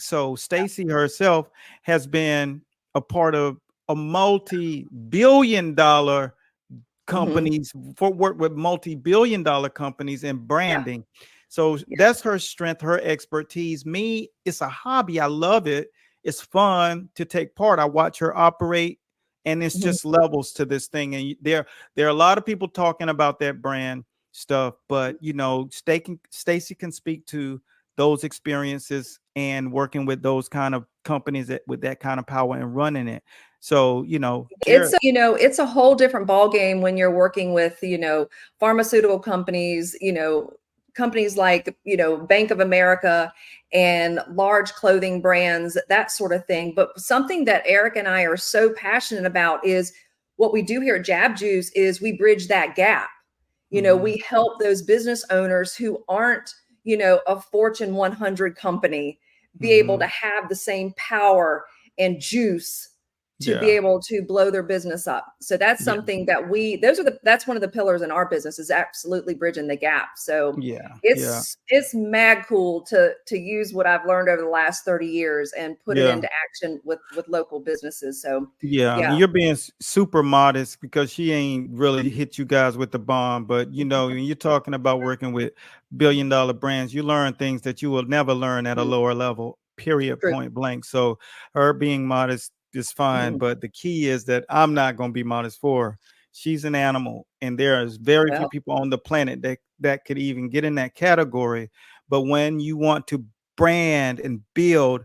So Stacy herself has been a part of a multi-billion-dollar Mm-hmm. companies, for work with multi-billion-dollar companies in Yeah. branding. So Yeah. that's her strength, her expertise. Me, it's a hobby. I love it. It's fun to take part. I watch her operate, and it's Mm-hmm. just levels to this thing. And there are a lot of people talking about that brand stuff, but Stacy can speak to those experiences and working with those kind of companies that with that kind of power and running it. So, there. It's a whole different ball game when you're working with, pharmaceutical companies, companies like, Bank of America and large clothing brands, that sort of thing. But something that Eric and I are so passionate about is what we do here at Jab Juice is we bridge that gap. Mhm. We help those business owners who aren't, a Fortune 100 company be able to Mhm. have the same power and juice to be Yeah. able to blow their business up. So that's Yeah. something that that's one of the pillars in our business is absolutely bridging the gap. So Yeah. Yeah. it's mad cool to use what I've learned over the last 30 years and put it Yeah. into action with local businesses. So Yeah. And yeah. you're being super modest because she ain't really hit you guys with the bomb. But when you're talking about working with billion-dollar brands, you learn things that you will never learn at a Mhm. lower level, period, True. point blank. So her being modest is fine. Mhm. But the key is that I'm not going to be modest for her. She's an animal, and there is very few Well, people on the planet that could even get in that category. But when you want to brand and build,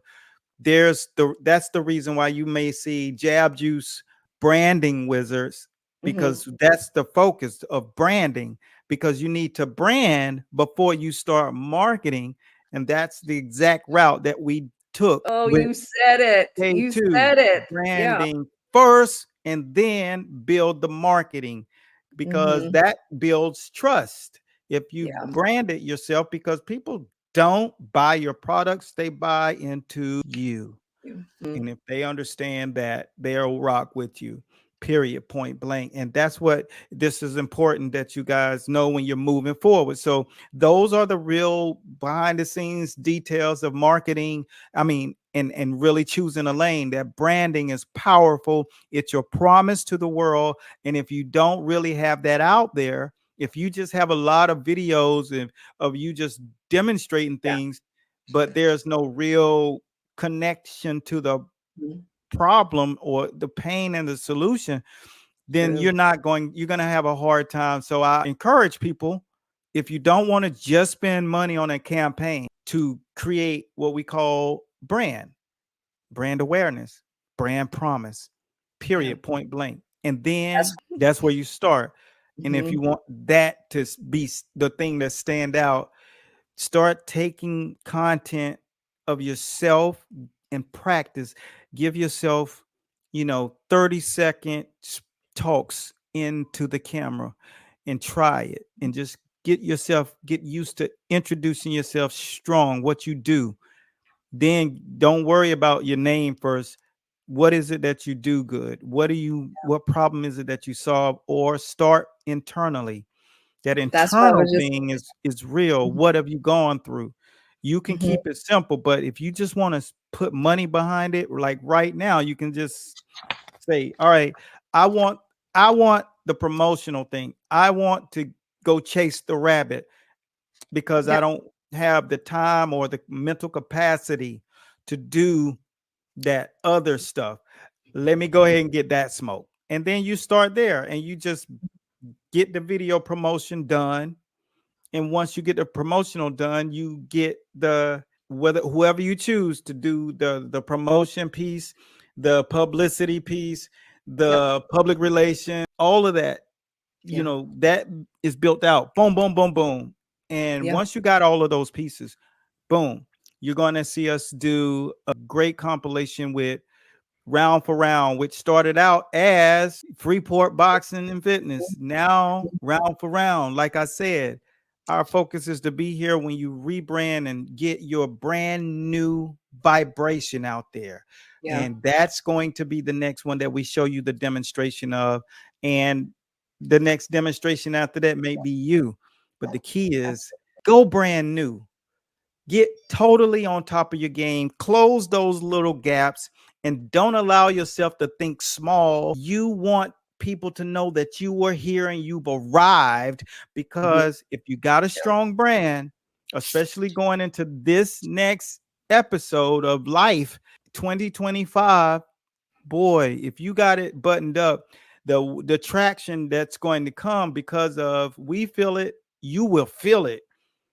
that's the reason why you may see Jab Juice branding wizards, mhm. because that's the focus of branding, because you need to brand before you start marketing. And that's the exact route that we took Oh, with you said it. You K2, said it. Yeah. branding first and then build the marketing, because Mhm. that builds trust. If you Yeah. brand it yourself, because people don't buy your products, they buy into you. Mhm. And if they understand that, they'll rock with you, period, point blank. And that's what this is important that you guys know when you're moving forward. So those are the real behind the scenes details of marketing. I mean, and really choosing a lane. That branding is powerful. It's your promise to the world. And if you don't really have that out there, if you just have a lot of videos of you just demonstrating Yeah. things, but there's no real connection to the Mhm. problem or the pain and the solution, then True. you're going to have a hard time. So I encourage people, if you don't want to just spend money on a campaign, to create what we call brand awareness, brand promise, Yeah. period, point blank. And That's then that's where you start. And if mhm. you want that to be the thing that stand out, start taking content of yourself and practice. Give yourself 30-second talks into the camera and try it, and just get used to introducing yourself strong, what you do. Then don't worry about your name first. What is it that you do good? What problem is it that you solve? Or start internally. That That's what I internal was just thing is real. What have you gone through? You can mhm. keep it simple, but if you just want to put money behind it, like right now, you can just say, all right, I want I want the promotional thing. I want to go chase the rabbit, because I Yeah. don't have the time or the mental capacity to do that other stuff. Let me go ahead and get that smoke. And then you start there and you just get the video promotion done. And once you get the promotional done, you get whoever you choose to do the promotion piece, the publicity piece, Yep. the public relation, all of that, Yeah. that is built out. Boom, boom, boom, boom. And Yeah. once you got all of those pieces, boom, you're going to see us do a great compilation with Round for Round, which started out as Freeport Boxing and Fitness. Now, Round for Round, like I said, our focus is to be here when you rebrand and get your brand new vibration out there. Yeah. And that's going to be the next one that we show you the demonstration of. And the next demonstration after that may be you. But the key is go brand new. Get totally on top of your game, close those little gaps, and don't allow yourself to think small. You want people to know that you were here and you've arrived, Mhm. because if you got a strong brand, especially going into this next episode of life 2025, boy, if you got it buttoned up, the traction that's going to come because of we feel it, you will feel it.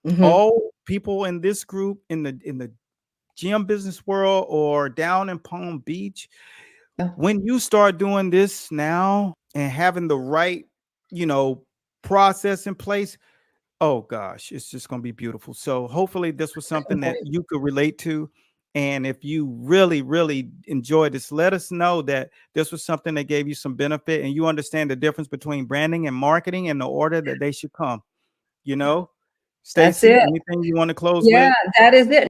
Mhm. All people in this group, in the gym business world or down in Palm Beach, Yeah. when you start doing this now and having the right, you know, process in place, oh gosh, it's just going to be beautiful. So hopefully this was something that Point. you could relate to. And if you really, really enjoyed this, let us know that this was something that gave you some benefit and you understand the difference between branding and marketing and the order that they should come. You know, That's Stacy, it. anything you want to close Yeah, with? that is it.